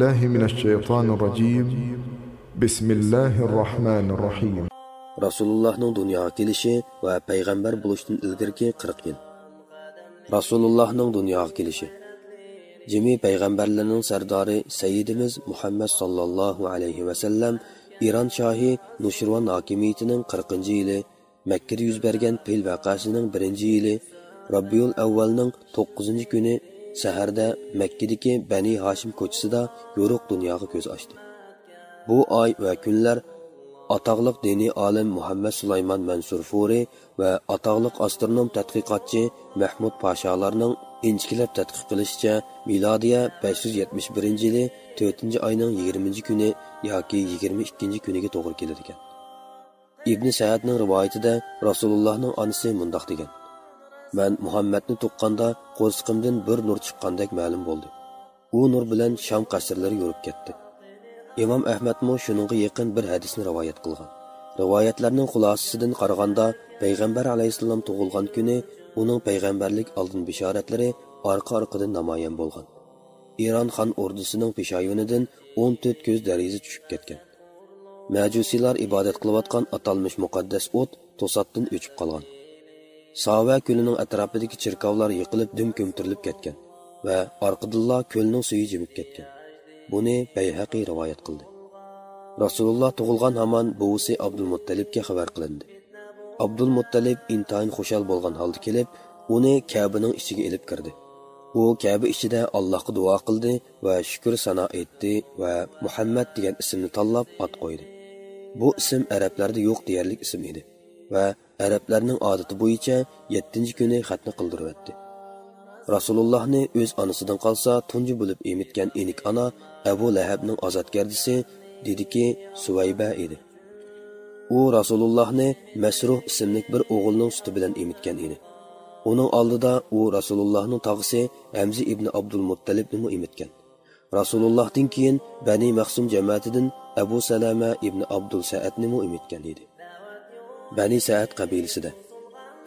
بالله من الشيطان الرجيم بسم الله الرحمن الرحيم Rasulullah'ның dünyaya kelişi ve peygamber buluştan ilgirki 40 yıl. Rasulullah'ның dünyaya kelişi. Cemi peygamberlerinin serdari Seyyidimiz Muhammed sallallahu aleyhi ve sellem İran Şahi Nuşirvan hakimiyetinin 40. yılı, Mekke'de yüz bergen peyl vakasının 1. yılı, Rabbiyul Evvel'nin 9. günü səhərdə Mekke'deki Beni Haşim koçusida yoruq dünyaya göz açtı. Bu ay ve günler ataqlıq dini alim Muhammed Süleyman Mansur Furi ve ataqlıq astronom tədqiqatçı Mahmud Paşalarının inçikilab tədqiq qilishicha miladiya 571 yılı 4. ayının 20. günü yoki 22. kuniga to'g'ri keladi ekan. İbn Sa'dning rivoyatida Rasulullahning onasi mundaq degan: "Men Muhammadni tuqqanda qo'ziqimdan bir nur chiqqandek ma'lum bo'ldi. U nur bilan Sham qasrlari yurib ketdi." İmam Ahmadmo shuningga yaqin bir hadisni rivoyat qilgan. Rivoyatlarning xulosasidan qaraganda, payg'ambar alayhisalom tug'ilgan kuni uning payg'ambarlik oldin bishoratlari orqa-orqadan namoyon bo'lgan. İran xon ordusining peshayonidan 14 ko'z dariza tushib ketgan. Majusilar ibodat qilayotgan atalmish muqaddas o't to'satdan o'chib qolgan. Sava ko'lining atrofidagi chirkovlar yiqilib dim ko'mtirilib ketgan va orqadilla ko'lning suvi jimib ketgan. Buni Bayhaqi rivoyat qildi. Rasululloh tug'ilgan hamon buvisi Abdulmuttalibga xabar qilindi. Abdulmuttalib intayin xushal bo'lgan holda kelib, uni Ka'baning ichiga ilib kirdi. U Ka'ba ichida Allohga duo qildi va shukr sano etdi va Muhammad degan ismni tanlab ot qo'ydi. Bu ism arablarda yo'q deyarlik ism edi va arablarning odati bo'yicha 7. kuni xatni qildirib o'tdi. Rasulullohni o'z onasidan qolsa tunji bo'lib emitgan enik ana Abu Lahabning ozodgardisi dediki Suvayba edi. U Rasulullohni Masruh ismli bir o'g'ilning suti bilan emitgan edi. Uning oldida u Rasulullohning tog'isi Hamza ibn Abdul Muttalibni emitgan. Rasulullohdan keyin Bani Mahsum jamoatidan Abu Salama ibn Abdul Sa'adni emitgan edi. Bani Sa'ad qabilasida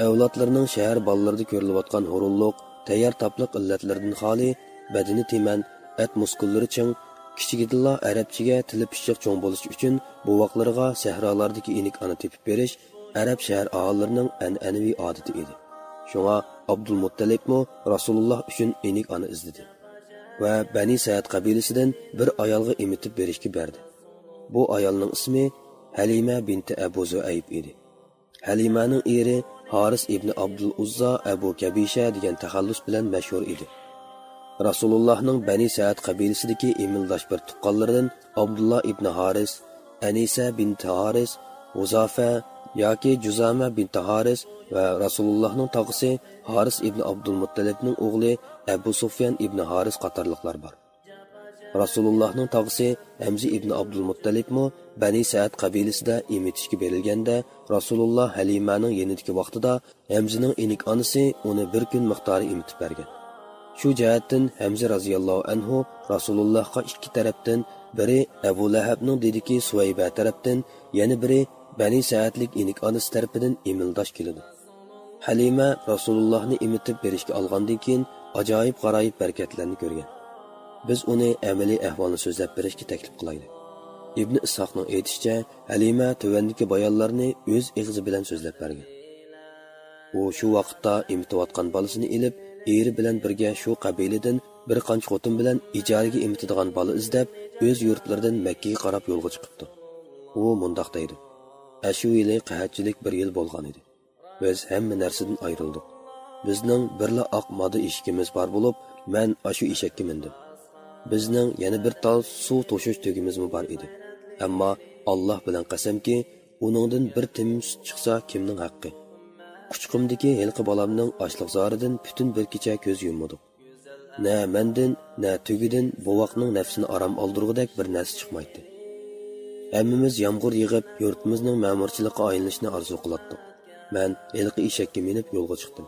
avlodlarining shahar bolalarida ko'rilayotgan hurulliq, tayyor tapliq illatlardan xoli, badani teman, at muskullari ching, kichigidilla arabchaga tili pishiq cho'ng bo'lish uchun buvoqlariga sahrolardagi enik ana tepib berish arab shahar aholilarining an'anaviy odati edi. Shunga Abdul Muttalibmo Rasululloh uchun enik ana izladi va Bani Sa'ad qabilasidan bir ayolga emitib berishga berdi. Bu ayolning ismi Halima binti Abu Zuayb edi. Halimaning eri Haris ibn Abdul Uzza Abu Kabisha degan taxallus bilan mashhur edi. Rasulullohning Bani Sa'ad qabilasidagi emildosh bir tuqqanlaridan Abdullah ibn Haris, Anisa bint Haris, Uzafa yoki Juzama bint Haris va Rasulullohning tog'isi Haris ibn Abdul Muttalibning o'g'li Abu Sufyan ibn Haris qatorliqlar bor. Rasulullohning tog'isi Hamza ibn Abdul Muttalibmo Bani Sa'ad qabilasida emitishga berilganda Rasululloh Halimaning yenidagi vaqtida Hamzaning enik onasi uni bir kun miqdori emitib bergan. Shu jihatdan Hamza radhiyallohu anhu Rasulullohga ikki tarafdan, biri Abu Lahabning dediki Suvayba tarafdan, yana biri Bani Sa'adlik enik onasi tarafidan emildosh keladi. Halima Rasulullohni emitib berishga olgandan keyin ajoyib g'aroyib barakatlarni ko'rgan. Biz uni amaliy ahvolni so'zlab berishga taklif qilaylik. İbn Ishoqning aytishicha, Halima tövandagi bayonlarni o'z ig'zi bilan so'zlab bergan. U shu vaqtda emitayotgan bolasini ilib, eri bilan birga shu qabiladan bir qancha xotin bilan ijaraga emitadigan bola izlab, o'z yurtlaridan Makkaga qarab yo'lga chiqibdi. U mundaq deydi: "Ashu yili qahatchilik bir yil bo'lgan edi. Biz hamma narsadan ayrildik. Bizning birla oq moda eshikimiz bor bo'lib, men ashu eshakka mindim. Bizning yana bir tal suv to'shish tugimizmi bor edi. Ammo Alloh bilan qasamki, uningdan bir tim sut chiqsa kimning haqqi? Quchqimdagi hilqi bolamning ochliq zoridan butun bir kecha ko'z yummadik. Na mendan, na tugidan bovoqning nafsini aram oldirgudek bir narsa chiqmaydi. Hammamiz yomg'ir yig'ib, yurtimizning ma'murchilikqa aylanishni orzu qilatdik. Men hilqi eshakka minib yo'lga chiqdim.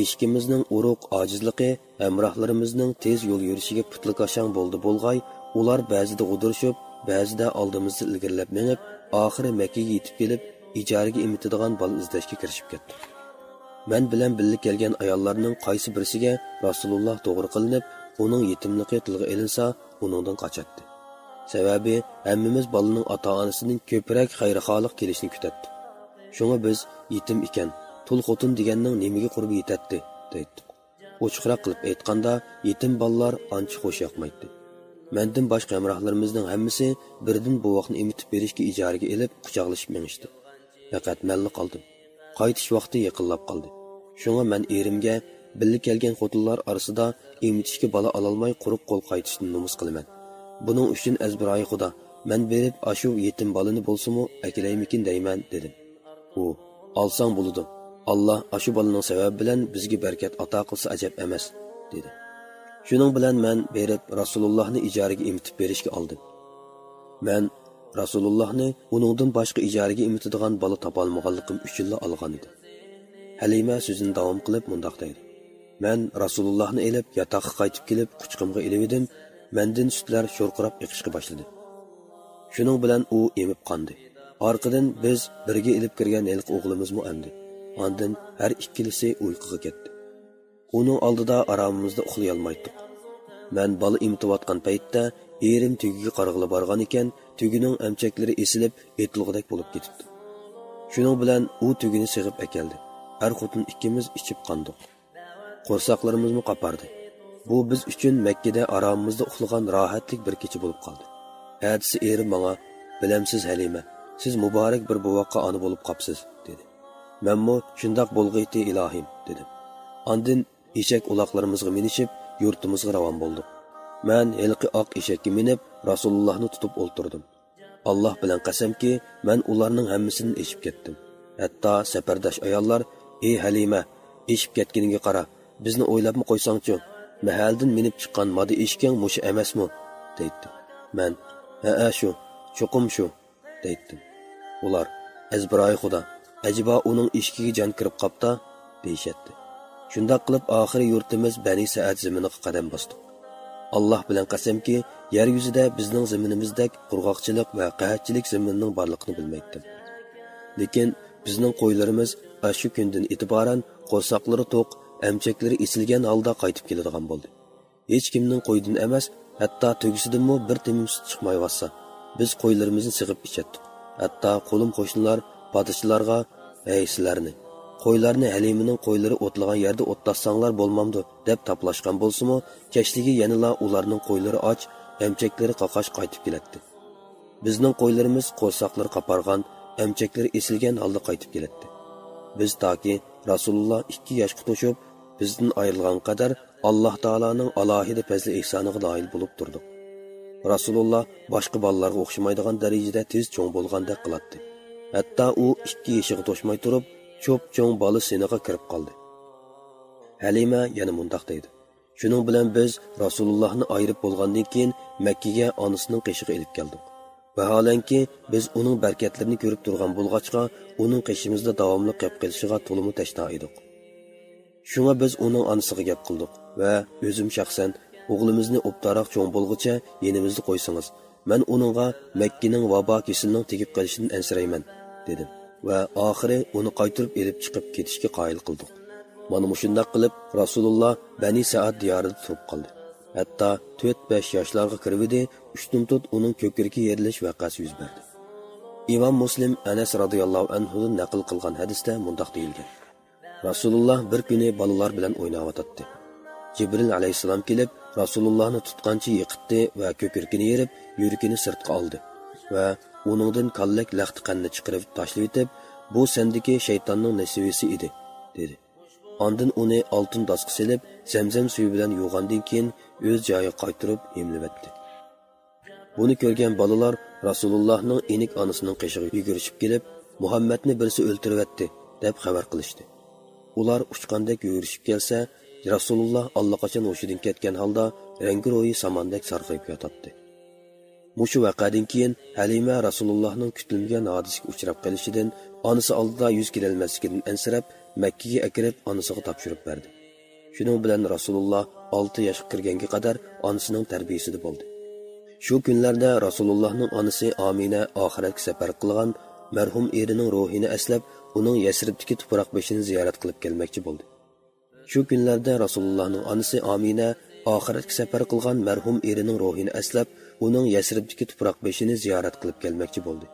Eshikimizning uruq ojizligi, hamrohlarimizning tez yo'l yurishiga putlik ashang bo'ldi bo'lg'ay, ular ba'zida g'udurishib, ba'zida oldimizda ilgirlab menib, oxiri Makkaga yetib kelib, ijaraga emitadigan bola izlashga kirishib ketdi. Men bilan birga kelgan ayollarning qaysi birisiga Rasululloh to'g'ri qilinib, uning yetimligi tilga ilinsa, uningdan qochadi. Sababi, hammamiz bolaning ota-onasining ko'proq xayrixohlik kelishini kutatdi. Shunga biz yetim ekan, tul xotin deganning nimaga qurbi yetadi, deydi. Ochiqroq qilib aytganda, yetim bolalar ancha xo'sh yoqmaydi. Mendan boshqa hamrohlarimizning hammasi birdan bu vaqtni emitib berishga ijaraga elib, quchoqlashib menishdi. Faqat menli qoldim. Qaytish vaqti yaqinlab qoldi. Shunga men erimga birga kelgan xotinlar orasida emitishga bola ololmay quruq qo'l qaytishni nomus qilaman. Buning uchun azbiroyi Xudo, men berib ashu yetim bolani bo'lsa-mu akilaymikin deyman dedim. U, olsang bo'ladi. Alloh ashu bolaning sababi bilan bizga barakat ato qilsa ajab emas, dedi. Shuning bilan men berib Rasulullohni ijaraga emitib berishga oldim. Men Rasulullohni uningdan boshqa ijaraga emitadigan bola topa olmaganligim uchun olgan edim. Halima so'zini davom qilib mundoq deydi. Men Rasulullohni elib yotoqqa qaytib kelib quchqimga ilib edim. Mendan sutlar sho'rqirab iqishga boshladi. Shuning bilan u emib qondi. Orqadan biz birga ilib kirgan elq o'g'limizmi amdi. Ondan har ikkilisi uyquga ketdi. Uning oldida aromimizda uxlay olmaydik. Men bola imtiyotgan paytda erim tugiga qarag'ila borgan ekan, tugining amchaklari esilib, etilg'idek bo'lib ketibdi. Shuning bilan u tugini sig'ib akeldi. Har xotin ikkimiz ichib qondik. Qo'rsaqlarimizni qapardi. Bu biz uchun Makkada aromimizda uxlagan rohatlik bir kecha bo'lib qoldi. Ertasi erim menga, "Bilamsiz Halima, siz muborak bir buvoqqa ona bo'lib qopsiz", dedi. Menmo shundoq bo'lg'ayti ilohim, dedim. Ondan eshak uloqlarimizga minishib, yurtimizga ravon bo'ldik. Men elqi oq eshakka minib, Rasulullohni tutib o'ltirdim. Alloh bilan qasamki, men ularning hammasini eshib ketdim. Hatto safardosh ayollar, "Ey Halima, eshib ketganiga qara, bizni o'ylabmi qo'ysangchi? Mahaldan minib chiqqan modi eshkang mushi emasmi?" deydi. Men, "Ha, shu, cho'qim shu", deydim. Ular, "Azbiroyi Xudo, ajiba uning eshkiga jon kirib qopta", deyishdi. Shundoq qilib oxiri yurtimiz Bani Saad zaminiga qadam bosdik. Alloh bilan qasamki, yer yuzida bizning zaminimizdek qurg'oqchilik va qahatchilik zaminining borligini bilmaydim. Lekin bizning qo'ylarimiz shu kundan e'tiboran qo'rsoqlari to'q, amchaklari esilgan holda qaytib keladigan bo'ldi. Hech kimning qo'ydan emas, hatto tugisidanmi bir temim sut chiqmay vassa, biz qo'ylarimizni sig'ib ichatdik. Hatto qo'lim qo'shnilar padishlarga, "Ey sizlarni, qo'ylarni Halimaning qo'ylari o'tlagan yerda o'tlassanglar bo'lmamdi", deb taplashgan bo'lsa-mu, keshligi yanala ularning qo'ylari och, amchaklari qaqash qaytib keladi. Bizning qo'ylarimiz qo'rsoqlari qapargan, amchaklari esilgan holda qaytib keladi. Biz toki Rasululloh 2 yoshga to'shib, bizdan ayrilgan qadar Alloh taolaning alohida fazli ihsoniga doil bo'lib turdik. Rasululloh boshqa bolalarga o'xshamaydigan darajada tez cho'ng bo'lgandek qiladi. Hatto u 2 yoshiga to'shmay turib, cho'p-cho'ng bola siniga kirib qoldi. Halima yana mundoq deydi. Shuning bilan biz Rasulullohni ayirib bo'lgandan keyin Makkaga onasining qishiga elib keldik. Vaholanki biz uning barakatlarini ko'rib turgan bo'lg'achqa, uning qishimizda davomli qilib qilishiga to'liq tashna edik. Shunga biz uning onasiga gap qildik va o'zim shaxsan o'g'limizni o'ptaroq cho'ng bo'lguncha yenimizda qo'ysangiz, men uningga Makkaning vabo kesilining tegib qolishidan ansirayman, dedim. Va oxiri uni qaytirib elib chiqib ketishga qoyil qildik. Mana shunday qilib Rasululloh Bani Saad diyorida turib qoldi. Hatto 4-5 yoshlarga kiribdi, ushtum tut uning ko'kirga yerilish voqeasi yuz berdi. Imom Muslim Anas radhiyallohu anhu naql qilgan hadisda mundoq deyilgan. Rasululloh bir kuni bolalar bilan o'ynayotdi. Jibril alayhisalom kelib, Rasulullohni tutqancha yiqitdi va ko'kirkini yerib, yuragini sirtqa oldi va uningdan kallak laxti qanni chiqarib tashlab etib, "Bu sendagi shaytonning nasivasi edi", dedi. Ondan uni oltin dasqa silib, zamzam suvi bilan yuvgandan keyin o'z joyiga qaytirib emlibatdi. Buni ko'rgan bolalar Rasulullohning enik onasining qishiga yugurishib kelib, "Muhammadni birisi o'ltiribdi", deb xabar qilishdi. Ular uchqandek yugurishib kelsa, Rasululloh allaqachon hushidan ketgan holda rangi ro'yi samandek sarg'ayib yotibdi. Mushu vaqadan keyin Halima Rasulullohning kutilmagan hodisasiga uchrab qolishidan, onasi oldida yuz kelolmasligidan ansirab, Makkaga akirib onasiga topshirib berdi. Shuning bilan Rasululloh 6 yoshga kirganga qadar onasining tarbiyasida bo'ldi. Shu kunlarda Rasulullohning onasi Amina oxiratga safar qilgan marhum erining ruhini aslab, uning Yasribdagi tuproq beshini ziyorat qilib kelmoqchi bo'ldi. Shu kunlarda Rasulullohning onasi Amina oxiratga safar qilgan marhum erining ruhini aslab, uning Yasribdagi tuproq beshini ziyorat qilib kelmoqchi bo'ldi.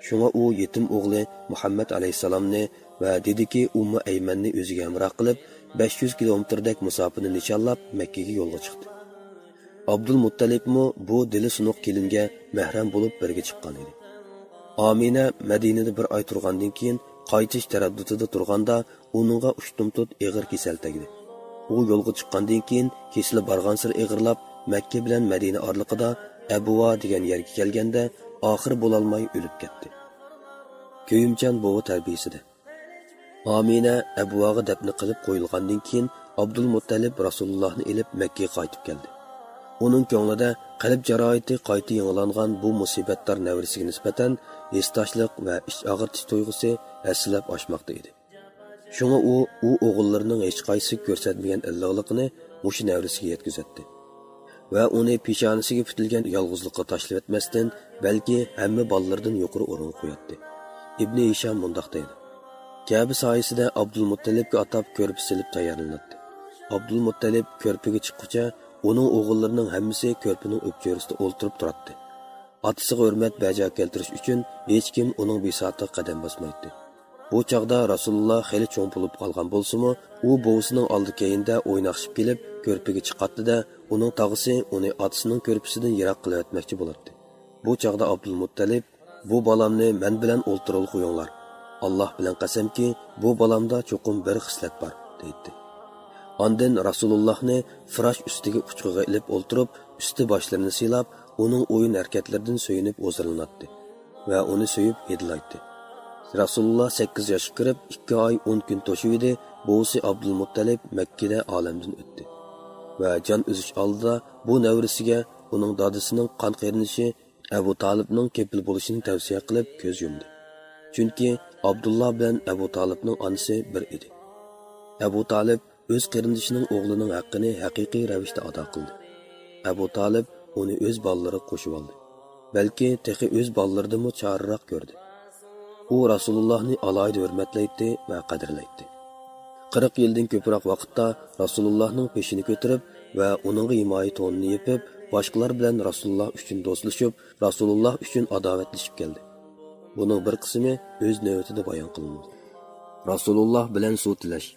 Shunga u yetim o'g'li Muhammad alayhisalomni va dediki Ummu Aymanni o'ziga hamroh qilib 500 kilometrdek musofani nishonlab Makkaga yo'lga chiqdi. Abdul Muttalibmi bu dili sunuq kelinga mahram bo'lib birga chiqqan edi. Amina Madinada bir oy turgandan keyin qaytish taraddudida turganda uningga ushtumtut ig'ir kasal tegdi. U yo'lga chiqqandan keyin kesili borgan sir ig'irlab Makka bilan Madina oraliqida Abuva degan yerga kelganda oxir bo'lolmay o'lib ketdi. Köyümchan bovu tarbiyasida. Amina Abuvaga dafn qilib qo'yilgandan keyin Abdul Muttalib Rasulullohni elib Makkaga qaytib keldi. Uning ko'nglida qalb jarohati qayta yangilangan bu musibatlar navrisiga nisbatan esdoshlik va ish og'irtish tuyg'usi aslab oshmoqda edi. Shunga u o'g'illarining hech qaysi ko'rsatmagan illiqligini o'sha navrisiga yetkazdi va uni peshonasiga putilgan yolg'izlikqa tashlab etmasdan, balki hamma bolalardan yuqori o'rin qo'yadi. Ibn Hisham mundaq deydi: Kabe soyasida Abdul Muttalibga atab ko'rpa silib tayyorlanadi. Abdul Muttalib ko'rpaga chiqquncha uning o'g'illarining hammasi ko'rpaning o'pcho'risida o'ltirib turadi. Otasiga hurmat bajo keltirish uchun hech kim uning besotiga qadam bosmaydi. Bu chaqda Rasululloh xeli cho'ng bo'lib qolgan bo'lsa-mu, u bovisining oldi-keyinda o'ynaqshib kelib ko'rpaga chiqadi-da, uning tog'isi uni otasining ko'rpasidan yiroq qilib o'tmoqchi bo'ladi. Bu chaqda Abdul Muttalib: "Bu balamni men bilan o'ltirib qo'yinglar. Alloh bilan qasamki, bu balamda cho'qim bir xislat bor", deydi. Ondan Rasulullohni firash ustiga uchqiga ilib o'ltirib, usti boshlarini silab, uning o'yin harakatlaridan so'yinib o'zirinadi va uni so'yib yedilaydi. Rasululloh 8 yoshga kirib 2 oy 10 kun to'shib edi, bovisi Abdul Muttalib Makkada olamdan o'tdi. Va jon uzish oldida bu navrisiga uning dadasining qon qarinishi Abu Talibning kepil bo'lishini tavsiya qilib ko'z yumdi. Chunki Abdullah bilan Abu Talibning onasi bir edi. Abu Talib o'z qarindishining o'g'lining haqqini haqiqiy ravishda ado qildi. Abu Talib uni o'z bolalariga qo'shib oldi. Balki texi o'z bolalaridan chorroq ko'rdi. U Rasulullohni alayda hurmatlaydi va qadrlaydi. 40 yildan ko'proq vaqtda Rasulullohning peshini ko'tarib va uningga himoya to'nini yepib, boshqalar bilan Rasululloh uchun do'stlashib, Rasululloh uchun adovatlashib keldi. Buning bir qismi o'z navbatida bayon qilindi. Rasululloh bilan suv tilash.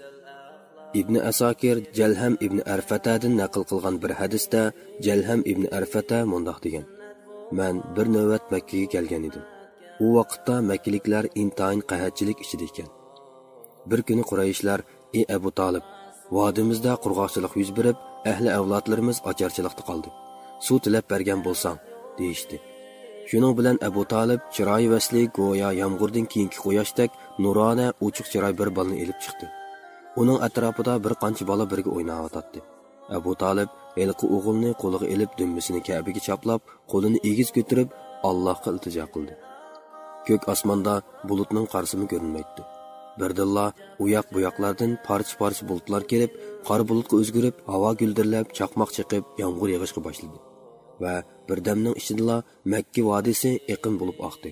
Ibn Asakir Jalham ibn Arfatadan naql qilgan bir hadisda Jalham ibn Arfata mundaq degan: "Men bir navbat Makkaga kelgan edim. U vaqtda Makkaliklar intayin qahatchilik ichida ekan. Bir kuni Qurayshlar: "Ey Abu Talib, vodimizda qurg'oqchilik yuz berib, ahli avlodlarimiz ocharchilikda qoldi. Suv tilab bergan bo'lsang", deyishdi. Shuning bilan Abu Talib chiroyi vasli go'yo yomg'irdan keyingi quyoshdak nurona ochiq chiroy bir bolani elib chiqdi. Uning atrofida bir qancha bola birga o'ynayotdi. Abu Talib elqi o'g'ilni qo'liga elib dummisini Ka'baga chaplab, qo'lini egiz ko'tarib Allohga iltijo qildi. Ko'k osmonda bulutning qarsimi ko'rinmaydi. Birdilla u yoq bu yoqlardan parcha-parcha bulutlar kelib, qor bulutga o'zgarib, havo guldirlab, chaqmoq chiqib, yomg'ir yog'ishga boshladi. Va birdamning ichida Makka vodiysi eqin bo'lib oqdi.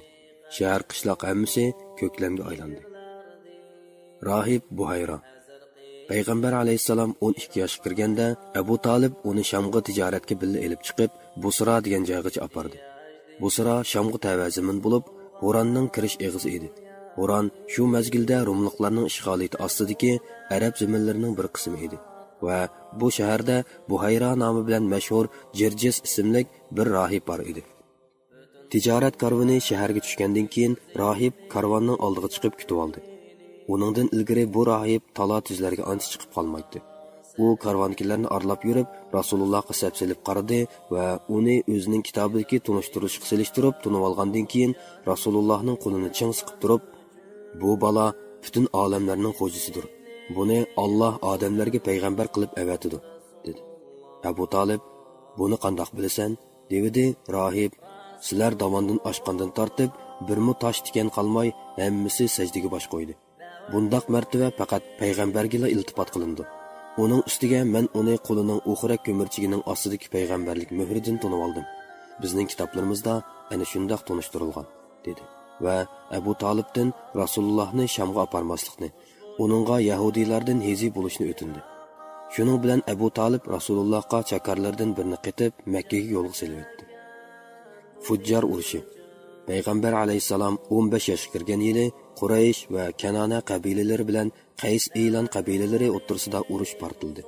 Shahar qishloq hammasi ko'klamga aylandi. Rahib Buhayra. Payg'ambar alayhisalom 12 yoshga kirganda Abu Talib uni Shamga tijoratga birga elib chiqib, Busra degan joygacha opardi. Busra Shamga tavazimin bo'lib, Huronning kirish eg'izi edi. Huron shu mazgilda Rumliqlarning ishg'oliyati ostidagi arab zaminlarining bir qismi edi va bu shaharda Buhayra nomi bilan mashhur Jirjis ismli bir rahib bor edi. Tijorat karvoni shaharga tushgandan keyin rahib karvonning oldiga chiqib kutib oldi. Uningdan ilgari bu rahib tala tuzlarga ancha chiqib qolmaydi. U karvonchilarni arlab yurib, Rasulullohga sapsilib qaradi va uni o'zining kitobidagi tunishtirishga selishtirib, tunib olgandan keyin Rasulullohning qo'lini ching siqib turib, "Bu bala butun olamlarning xo'jisidir. Buni Alloh odamlarga payg'ambar qilib avatidi", dedi. Abu Talib: "Buni qandoq bilasan?" dedi. Rahib: "Sizlar damondan oshqandan tortib, birmu tosh tikan qolmay, hammasi sajdaga bosh qo'ydi. Bundaq martaba faqat payg'ambarga iltifot qilindi. Uning ustiga men uni qo'lining o'xira ko'mirchigining ostidagi payg'ambarlik muhridan tunib oldim. Bizning kitoblarimizda ana shundoq tunishtirilgan", dedi. Va Abu Talibdan Rasulullohni Shamga aparmaslikni, uningga yahudiylardan hezi bo'lishni o'tindi. Şunun bilan Abu Talib Rasulullohga chakarlardan birini qetib Makkaga yo'lga silibdi. Fujjar urushi. Payg'ambar alayhisalom 15 yoshga kirgan yili Quraysh va Kanana qabilalari bilan Qays Elan qabilalari o'rtasida urush portildi.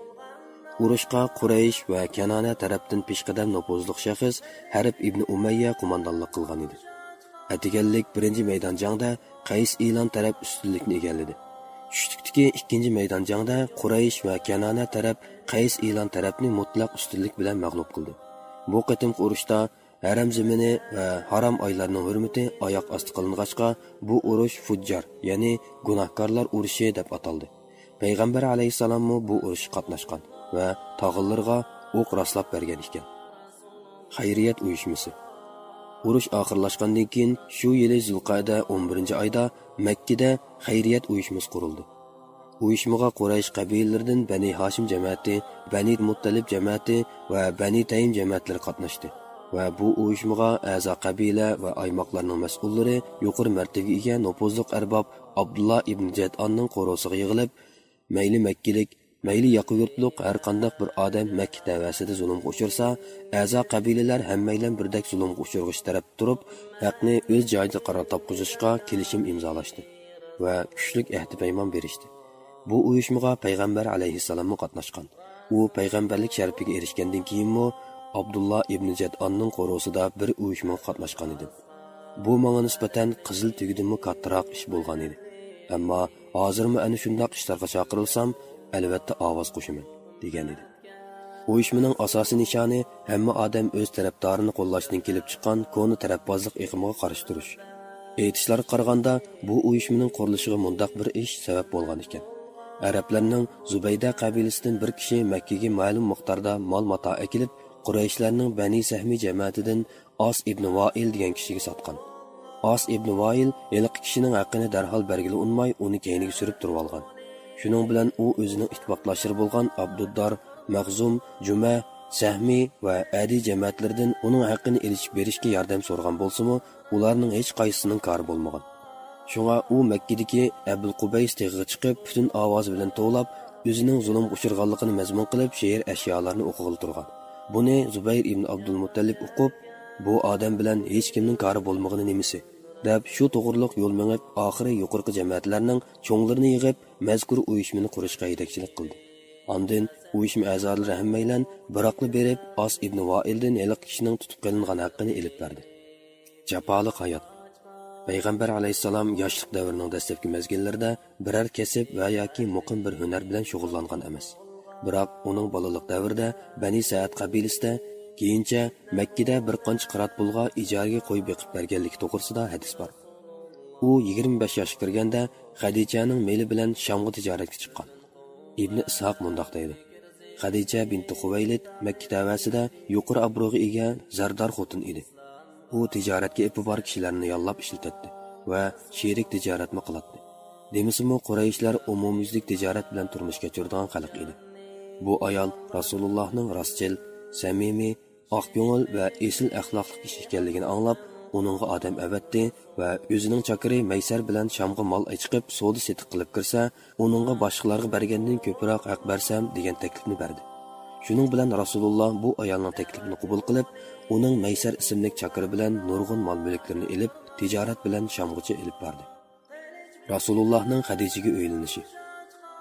Urushqa Quraysh va Kanana tarafdan peshqadam nopozliq shaxs Harb ibn Umayya qo'mondonlik qilgan edi. Atiganlik birinchi maydon jangda Qays Elan taraf ustunlikni egalladi. Tushlikdagi ikkinchi maydon jangda Quraysh va Kanana taraf Qays Elan tarafni mutlaq ustunlik bilan mag'lub qildi. Bu qatimki urushda haram zamini va haram oylarning hurmati oyoq osti qilingachqa bu urush Fujjar, ya'ni gunohkorlar urushi deb ataldi. Payg'ambar alayhisalom bu urushga qatnashgan va tog'illarga o'q raslab bergan ekan. Xayriyat uyushmasi. Urush oxirlashgandan keyin shu yili Zulqa'da 11-oyda Makkada xayriyat uyushmasi qurildi. Uyushmaga Quraysh qabilalaridan Bani Hashim jamoati, Bani Muttalib jamoati va Bani Taym jamoatlari qatnashdi. Va bu uyushmaga a'zo qabila va aymoqlarning mas'ullari yuqori martabaga ega nopozliq arbob Abdullah ibn Jad'onning qo'rosiga yig'ilib, mayli Makkalik, mayli yaqin-yurtliq har qanday bir odam Makka tavasida zulmga uchirsa, a'zo qabilalar hammaylan birdek zulmga uchirg'ish taraf turib, haqni o'z joyida qaror topqizishga kelishim imzolashdi va kuchlik ahd paymon berishdi. Bu uyushmaga payg'ambar alayhissalom qatnashgan. U payg'ambarlik sharafiga erishgandan keyinmi Abdullah ibn Jad'onning qo'rosida bir uyushma qatnashgan edi. Bu menga nisbatan qizil tugidimi kattaroq ish bo'lgan edi. Ammo hozirmi ana shunday ishlarga chaqirilsam, albatta ovoz qo'shaman degan edi. Uyushmaning asosiy nishoni hamma odam o'z tarafdorini qo'llashdan kelib chiqqan koni tarafbozlik iqimiga qarshi turish. Aytishlarga qaraganda bu uyushmaning qurilishiga mundaq bir ish sabab bo'lgan ekan. Arablarning Zubayda qabilasidan bir kishi Makkaga ma'lum miqdorda mol-mato akilib, Qurayshlarning Bani Sahmi jamoatidan As ibn Voil degan kishiga sotgan. As ibn Voil eliq kishining haqqini darhol bergili unmay, uni keyniga surib turib olgan. Shuning bilan u o'zining ittifoqdoshlari bo'lgan Abduddar, Mag'zum, Juma, Sahmi va Adi jamoatlaridan uning haqqini elishib berishga yordam so'ragan bo'lsa-mu, ularning hech qaysisining kori bo'lmagan. Shunga u Makkadagi Abul Qubays teg'iga chiqib, butun ovoz bilan to'lab, o'zining zulm uchirganligini mazmun qilib, she'r ashyolarni o'qig'il turgan. Buni Zubayr ibn Abdul Muttalib o'qib, bu odam bilan hech kimning kori bo'lmagani nimasi deb shu to'g'riliq yo'l mengib, oxiri yuqorqi jamoatlarning cho'nglarini yig'ib, mazkur uyushmani qurishga yetakchilik qildi. Ondan uyushma a'zolari hammaylan biroqli berib, As ibn Voildan eliq kishining tutib qilingan haqqini elib berdi. Jafoliq hayot. Payg'ambar alayhisalom yoshlik davrining dastlabki mezgillarida biror kasb va yoki muqim bir hunar bilan shug'ullangan emas. Biroq uning bolalik davrida Bani Sa'd qabilasida, keyincha Makkada bir qancha qirat pulga ijaraga qo'yib beqib berganligi to'g'risida hadis bor. U 25 yoshga kirganda Xadijaning meli bilan Shamga tijoratga chiqqan. Ibn Ishoq mundoq deydi: Xadija binti Xuvaylid Makka tavasida yuqori obro'ga ega zardor xotin edi. U tijoratga ipi bor kishilarni yollab ishlatdi va sherik tijoratni qiladi. Demisimi Qurayshlar umumyuzlik tijorat bilan turmush kechiradigan xalq edi. Bu ayol Rasulullohning rostchil, samimiy, oq ko'ngil va esil axloqli kishi ekanligini anglab, uningga odam avatdi va o'zining chakiri Maysar bilan Shamga mol chiqib, savdo setiq qilib kirsa, uningga boshqalarga bergandan ko'proq haq bersam degan taklifni berdi. Shuning bilan Rasululloh bu ayolning taklifini qabul qilib, uning Maysar ismli chakiri bilan nurg'un mol-mulklarini elib, tijorat bilan Shamgacha elib bordi. Rasulullohning Xadijaga uylanishi.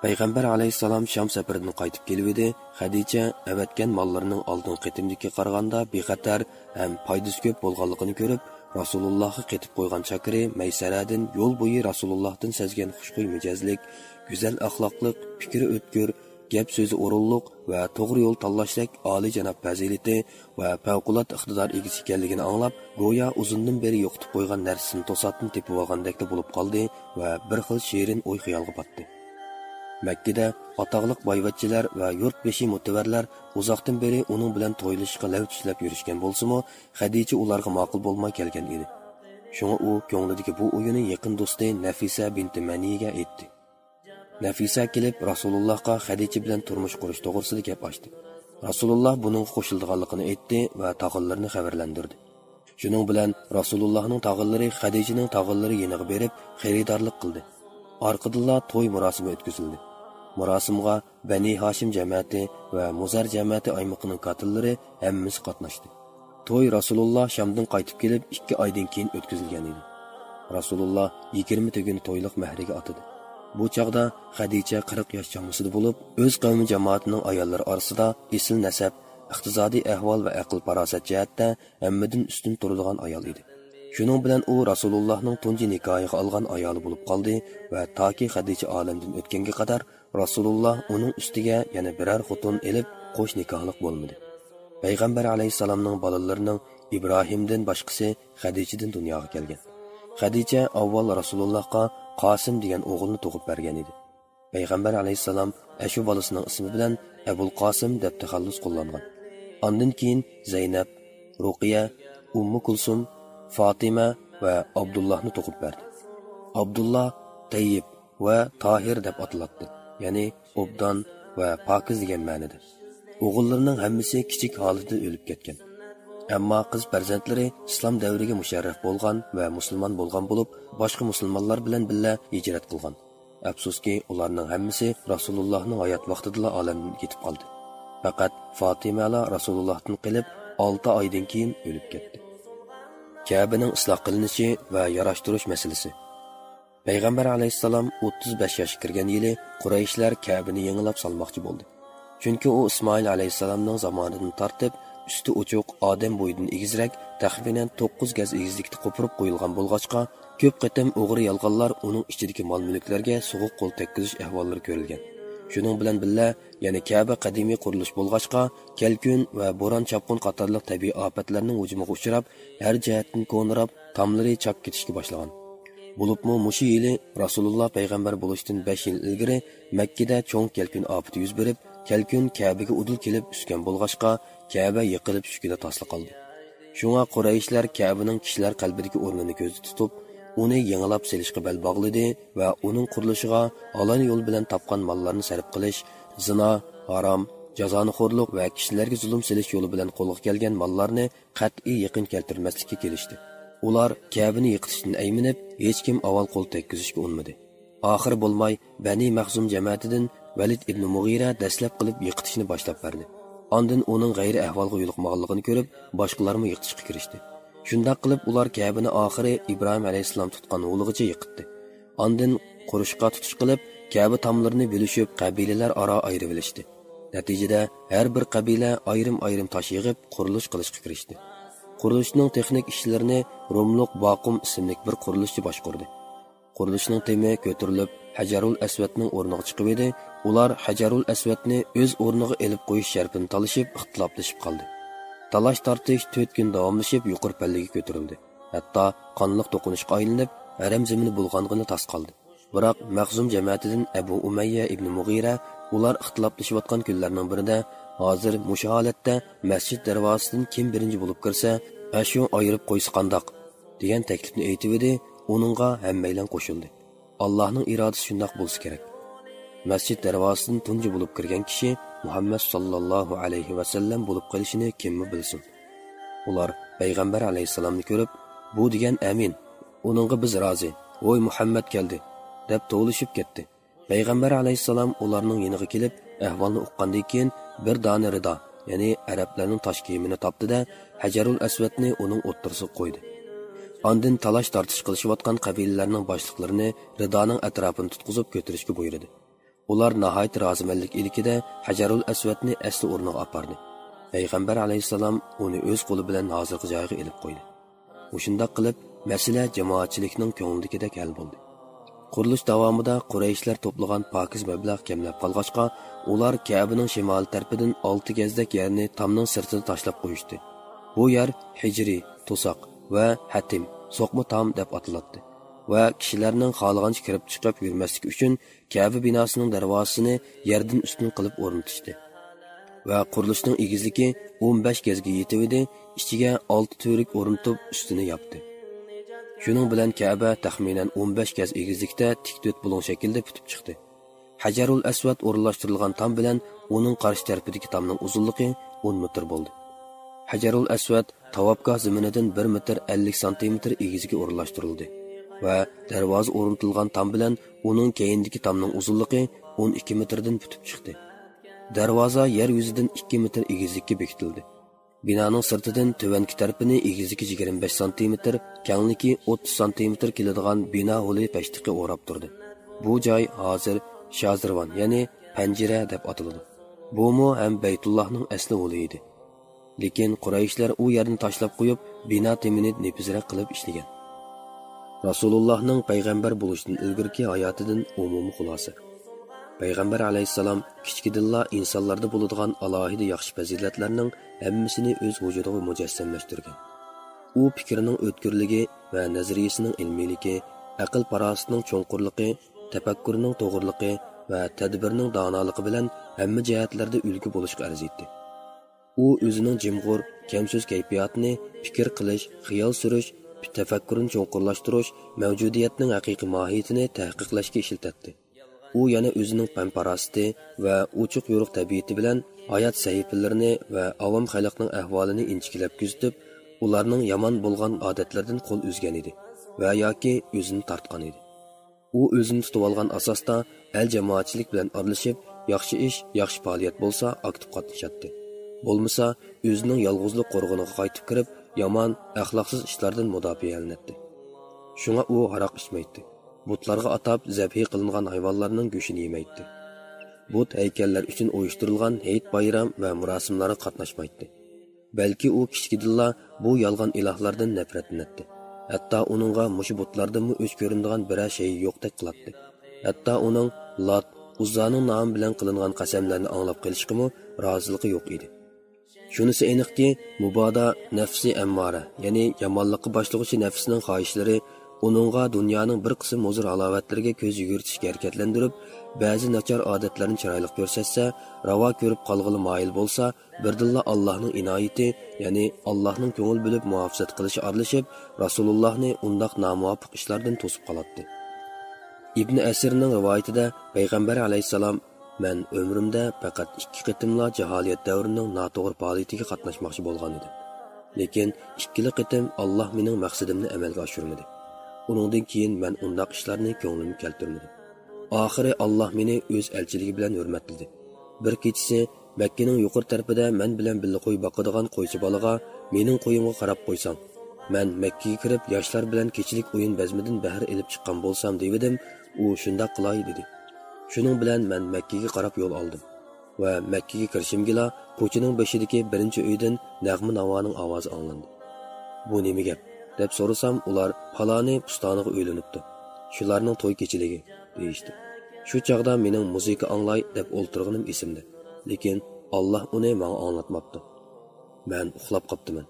Payg'ambar alayhisalom Sham safaridan qaytib kelibdi. Xadija avatgan mollarining oldin qitimlikka qaraganda bexatar ham foydasi ko'p bo'lganligini ko'rib, Rasulullohga qetib qo'ygan chakiri Maysaradan yo'l bo'yi Rasulullohdan sezgan xushxuy mijozlik, go'zal axloqliq, fikri o'tkir, gap so'zi o'rinliq va to'g'ri yo'l tanlashlik oliy janob fazilati va favqulodda iqtidor egasi ekanligini anglab, go'yo uzundan beri yo'qitib qo'ygan narsasini to'satdan tepib olgandek bo'lib qoldi va bir xil shirin o'y xayolga batdi. Makkada atoqliq boyvachchilar va yurtbeshi mutavarlar uzoqdan beri uning bilan to'ylashga lavchishlab yurishgan bo'lsa-mu, Xadija ularga ma'qul bo'lmay kelgan edi. Shunga u ko'nglidagi bu o'yini yaqin do'sti Nafisa binti Maniga aytdi. Nafisa kelib Rasulullohga Xadija bilan turmush qurish to'g'risida gap ochdi. Rasululloh buning qo'shilganligini aytdi va tog'illarni xabarlantirdi. Shuning bilan Rasulullohning tog'illari Xadijaning tog'illari yeniga berib xaridorlik qildi. Arqadilla to'y murosimi o'tkazildi. Murosimga Bani Hashim jamiyati va Muzar jamiyati aymiqining qatilleri hammasi qatnashdi. To'y Rasululloh Shamdan qaytib kelib 2 oydan keyin o'tkazilgan edi. Rasululloh 20 kun to'yliq mahriga otdi. Bu chaqda Xadicha 40 yosh chamasida bo'lib, o'z qavmi jamoatining ayollari orasida esil nasab, iqtisodiy ahvol va aql farosat jihatda hammadan ustun turadigan ayol edi. Shuning bilan u Rasulullohning tunji nikohiga olgan ayoli bo'lib qoldi va toki Xadicha olamdan o'tganga qadar Rasululloh uning ustiga yana biror xotun elib qo'sh nikohlik bo'lmadi. Payg'ambar alayhisalomning bolalarining Ibrohimdan boshqasi Xadichadan dunyoga kelgan. Xadicha avval Rasulullohga Qosim degan o'g'ilni tug'ib bergan edi. Payg'ambar alayhisalom ashu bolasining ismi bilan Abul Qosim deb taxallus qo'llangan. Ondan keyin Zaynab, Ruqiya, Ummu Kulsum, Fatima va Abdullohni tug'ib berdi. Abdulloh Tayyib va Tohir deb ataladi, ya'ni obdan va pokiz degan ma'noda. O'g'illarining hammasi kichik holatda o'lib ketgan. Ammo qiz farzandlari islom davriga musharraf bo'lgan va musulmon bo'lgan bo'lib, boshqa musulmonlar bilan birga hijrat qilgan. Afsuski, ularning hammasi Rasulullohning hayot vaqtida olamdan ketib qoldi. Faqat Fatima Rasulullohdan qilib 6 oydan keyin o'lib ketdi. Kabening isloh qilinishi va yarashtirish masalasi. Payg'ambar alayhisalom 35 yoshga kirgan yili Qurayshlar Kabeni yangilab salmoqchi bo'ldi. Chunki u Ismoil alayhisalomning zamonidan tortib üstü uçuq, odam bo'yidan egizrak, taxminan 9 gaz egizlikda qo'pirib qo'yilgan bo'lg'achqa, ko'p qatam o'g'ri yolg'onlar uning ichidagi mol-mulklarga so'g'uq qo'l tekkizish ahvollari ko'rilgan. Shuning bilan birga, yana Ka'ba qadimiy qurilish bo'lg'achqa, kelkun va bo'ron chapqun qatorliq tabiiy ofatlarning hujumiga uchrab, har jihatdan ko'nirab, tomlari chap ketishga boshlagan. Bo'libmi mushi yili Rasululloh payg'ambar bo'lishdan 5 yil ilgari Makka da cho'ng kelkun ofati yuz berib, kelkun Ka'baga udul kelib usgan bo'lg'achqa, Ka'ba yiqilib tushgida tasli qoldi. Shunga Qurayshlar Ka'baning kishilar qalbidagi o'rnini ko'zda tutib, uni yangilab selishga bel bog'ladi va uning qurilishiga olon yo'l bilan topgan mollarni sarf qilish, zina, harom, jazonixo'rlik va kishilarga zulm selish yo'li bilan qo'lga kelgan mollarni qat'iy yaqin keltirmaslikka kelishdi. Ular Ka'bani yiqitishdan ayminib, hech kim avval qo'l tekkizishga unmadi. Oxir bo'lmay Bani Mahzum jamoatidan Valid ibn Mughira dastlab qilib yiqitishni boshlab berdi. Ondan uning g'ayri ahvolga yo'liqmaganligini ko'rib, boshqalarni yiqitishga kirishdi. Shunday qilib ular Ka'bani oxiri Ibrohim alayhisalom tutgan o'g'ligacha yiqitdi. Ondan qurishqa tutish qilib, Ka'ba tomlarini bo'lishib, qabilalar aro ayirib olishdi. Natijada har bir qabila ayrim-ayrim tosh yig'ib qurilish qilishga kirishdi. Qurilishning texnik ishlarini Rumluq Baqum ismli bir qurilishchi boshqardi. Qurilishning temi ko'tarilib, Hajarul Aswadning o'rniga chiqib edi. Ular Hajarul Aswadni o'z o'rniga elib qo'yish shartini talashib, ixtiloflashib qoldi. Talash tortish 4 kun davomlashib, yuqori pallaga ko'tarildi. Hatto qonliq to'qinishga aylanib, haram zamini bo'lganligini tas qoldi. Biroq Mahzum jamoatidan Abu Umayya ibn Mughira ular ixtiloflashayotgan kunlarning birida hozir mushu holatda masjid darvozasidan kim birinchi bo'lib kirsa, ashu ayirib qo'ysa qandoq degan taklifni aytib edi. Uningga hammaylar qo'shildi. Allohning irodasi shundoq bo'lsa kerak. Masjid darvozasidan tunji bo'lib kirgan kishi Muhammad sallallohu alayhi va sallam bo'lib qolishini kimmi bilsin. Ular payg'ambar alayhisalomni ko'rib, bu degan amin, uningga biz rozi, voy Muhammad keldi deb to'lishib ketdi. Payg'ambar alayhisalom ularning yoniga kelib, ahvolni uqqandan keyin bir dona rido, ya'ni arablarning tosh kiyimini topdi-da, Hajarul Aswadni uning o'ttirisiga qo'ydi. Ondan talash tortish qilishayotgan qabilalarning boshliqlarini ridoning atrofini tutqizib ko'tarishga buyurdi. Ular nihoyat rozimanlik ilikida Hajarul Aswadni asli o'rniga apardi. Payg'ambar alayhisalom uni o'z qo'li bilan hozirgi joyiga elib qo'ydi. Shunday qilib, masala jamoatchilikning ko'nglidagidek hal bo'ldi. Qurilish davomida Qurayshlar to'plagan pokiz mablag' kamlab qolg'achqa, ular Ka'baning shimol tarafidan 6 gazdek yerni tomning sirtida tashlab qo'yishdi. Bu yer Hijri, To'saq va Hatim, so'qma tom deb ataladi. Va kishilarning xohlagancha kirib chiqib yurmasligi uchun Ka'ba binosining darvozasini yerdan ustun qilib o'rnatishdi. Va qurilishning egizligi 15 gazga yetib edi, ichiga 6 to'rik o'rnatib ustini yopdi. Shuning bilan Ka'ba taxminan 15 gaz egizlikda tik to'rt bo'lon shaklda bitib chiqdi. Hajarul Aswad o'rinlashtirilgan tom bilan uning qarshi tarafidagi tomning uzunligi 10 metr bo'ldi. Hajarul Aswad tavobgoh zaminidan 1 metr 50 santimetr egizga o'rinlashtirildi va darvoza o'rnatilgan tom bilan uning keyindagi tomning uzunligi 12 metrdan putib chiqdi. Darvoza yer yuzidan 2 metr egizlikka bekitildi. Binoning sirtidan tuvanki tarafini egizligi 25 cm, kengligi 30 cm keladigan bino holi pashtiqi o'rab turdi. Bu joy hozir Shazirvon, ya'ni panjara deb ataladi. Bu ham Baytullohning asli holi edi. Lekin Qurayshlar u yerni tashlab qo'yib, bino temini nepizroq qilib ishlagan. Rasulullohning payg'ambar bo'lishidan ilgirki hayotidan umumiy xulosa. Payg'ambar alayhissalom kichkidilla insonlarda bo'ladigan alohida yaxshi fazilatlarning hammasini o'z vujudiga mujassamlashtirgan. U fikrining o'tkirligi va nazariyasining ilmiyligi, aql farosatining cho'nqurligi, tafakkurining to'g'riligi va tadbirning donoligi bilan hamma jihatlarda ulgu bo'lishga arziydi. U o'zining jimg'ur, kamso'z kayfiyatini fikr qilish, xiyol surish, tafakkurni cho'nqurlashtirish, mavjudiyatning haqiqiy mohiyatini tahqiqlashga ishlatdi. U yana o'zining fanparasti va ochiq yo'riq tabiati bilan hayot sahifalarini va avom xalqning ahvolini inchikilab kuzatib, ularning yomon bo'lgan odatlardan qo'l uzgan edi va yoki o'zini tortgan edi. U o'zini tutib olgan asosda el jamoatchilik bilan aralashib, yaxshi ish, yaxshi faoliyat bo'lsa aktiv qatnashatdi. Bo'lmasa, o'zining yolg'izlik qo'rg'oniga qaytib kirib, yomon, axloqsiz ishlardan mudofaalanadi. Shunga u aroq ichmaydi. Butlarga atab zabhi qilingan hayvonlarning go'shini yemaydi. But haykallar uchun uyushtirilgan hayit bayram va murosimlarga qatnashmaydi. Balki u kichkidilla bu yolg'on ilohlardan nafratlanadi. Hatto uningga mush butlardan o'ch ko'rinadigan biror shay yo'qdek qiladi. Hatto uning Lat, Uzzaning nomi bilan qilingan qasamlarni anglab qilishga roziligi yo'q edi. Shunisi aniqki, mubodo nafsi ammora, ya'ni yomonlikqa boshlovchi nafsning xohishlari uningga dunyoning bir qism huzur halovatlariga ko'z yugurtishga harakatlantirib, ba'zi nachar odatlarni chiroyli ko'rsatsa, ravo ko'rib qolg'ili moyil bo'lsa, birdilla Allohning inoyati, ya'ni Allohning ko'ngil bilib muhofazat qilishi aralashib, Rasulullohni undaq nomuvofiq ishlardan to'sib qoladi. Ibn Asirning rivoyatida payg'ambar alayhissalom: "Men umrimda faqat 2 qitimla jaholiyat davrining noto'g'ri faoliyatiga qatnashmoqchi bo'lgan edim. Lekin ikkili qitim Alloh mening maqsadimni amalga oshirmadi. Uningdan keyin men undaq ishlarni ko'nglimga keltirmadim. Oxiri Alloh meni o'z elchiligi bilan hurmatladi. Bir kechasi Makkaning yuqori tarafida men bilan birga qo'y boqadigan qo'ychi bolaga mening qo'yimga qarab qo'ysang, men Makkaga kirib yoshlar bilan kechilik o'yin bazmidan bahr elib chiqqan bo'lsam dedim, u shunday qilay dedi. Shuning bilan men Makkaga qarab yo'l oldim va Makkaga kirishimgila ko'chaning boshidagi birinchi uydan nag'ma navoning ovozi anglandi. Bu nima gap deb so'rasam, ular faloni pustoniga o'ylanibdi. Shularning to'y kechiligi deyishdi. Shu chaqda mening muzika anglay deb o'ltirganim esimda. Lekin Alloh uni menga anglatmabdi. Men uxlab qoptiman.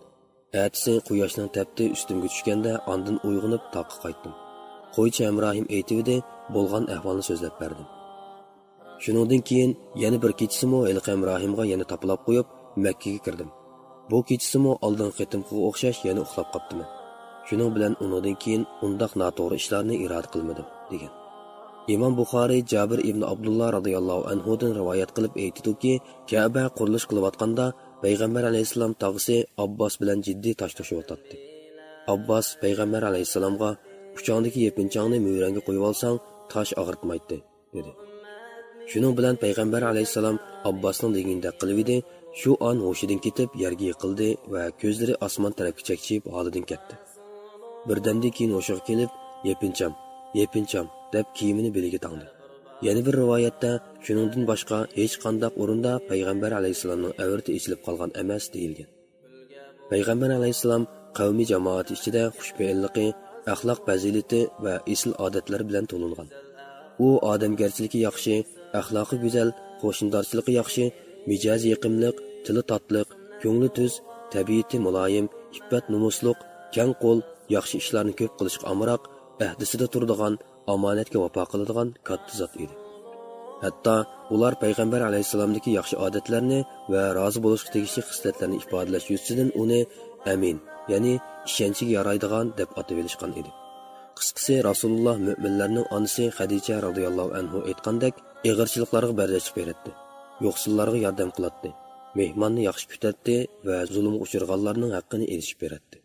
Ertasi quyoshning tafti ustimga tushganda ondan uyg'onib toqqa qaytdim. Qo'ychi Imrohim aytibdi, bo'lgan ahvolni so'zlab berdim. Shuningdan keyin yana bir kechasimi Ilqi Imrohimga yana toplab qo'yib Makkaga kirdim. Bu kechasimi oldin qitimga o'xshash yana uxlab qoptiman. Shuning bilan undan keyin undaq noto'g'ri ishlarni iroda qilmadim degan. İmam Buxoriy Jabir ibn Abdullah radhiyallohu anhudan rivoyat qilib aytdiki, Ka'ba qurilish qilayotganda Payg'ambar alayhisalom tog'isi Abbos bilan jiddiy tosh-toshyotdi. Abbos Payg'ambar alayhisalomga "Quchog'dagi yepinchangni mo'yranga qo'yib olsang, tosh og'ritmaydi" dedi. Shuning bilan Payg'ambar alayhisalom Abbosning degandek qilib, shu on hushidan ketib yerga yiqildi va ko'zlari osmon tarafga chakchib holidan ketdi. Birdamdan keyin o'shiq kelib, "Yepincham" deb kiyimini beliga tangdi. Yana bir rivoyatda shuningdan boshqa hech qanday o'rinda Payg'ambar alayhisalomning avrati ichilib qolgan emas deyilgan. Payg'ambar alayhisalom qavmiy jamoat ichida xushfe'lligi, axloq fazilati va asl odatlar bilan to'lgan. U odamgarchiligi yaxshi, axloqi go'zal, qo'shindorchiligi yaxshi, mijozi yiqimliq, tili totliq, ko'ngli tuz, tabiati muloyim, iffat nomusliq, keng qo'l, yaxshi ishlarni ko'p qilishga amroq, ahdisida turadigan, omonatga vafo qiladigan katta zot edi. Hatto ular Payg'ambar alayhisalomdagi yaxshi odatlarni va rozi bo'lishga tegishli xislatlarni ifodalash yuzidan uni amin, ya'ni ishonchiga yaraydigan deb atab olishgan edi. Qisqasi Rasululloh mu'minlarning onasi Xadija radhiyallohu anhu aytgandek, ig'irchiliklarga bardosh berdi. Yo'qsillarga yordam qiladi. Mehmonni yaxshi kutadi va zulmga uchraganlarning haqqini elishib beradi.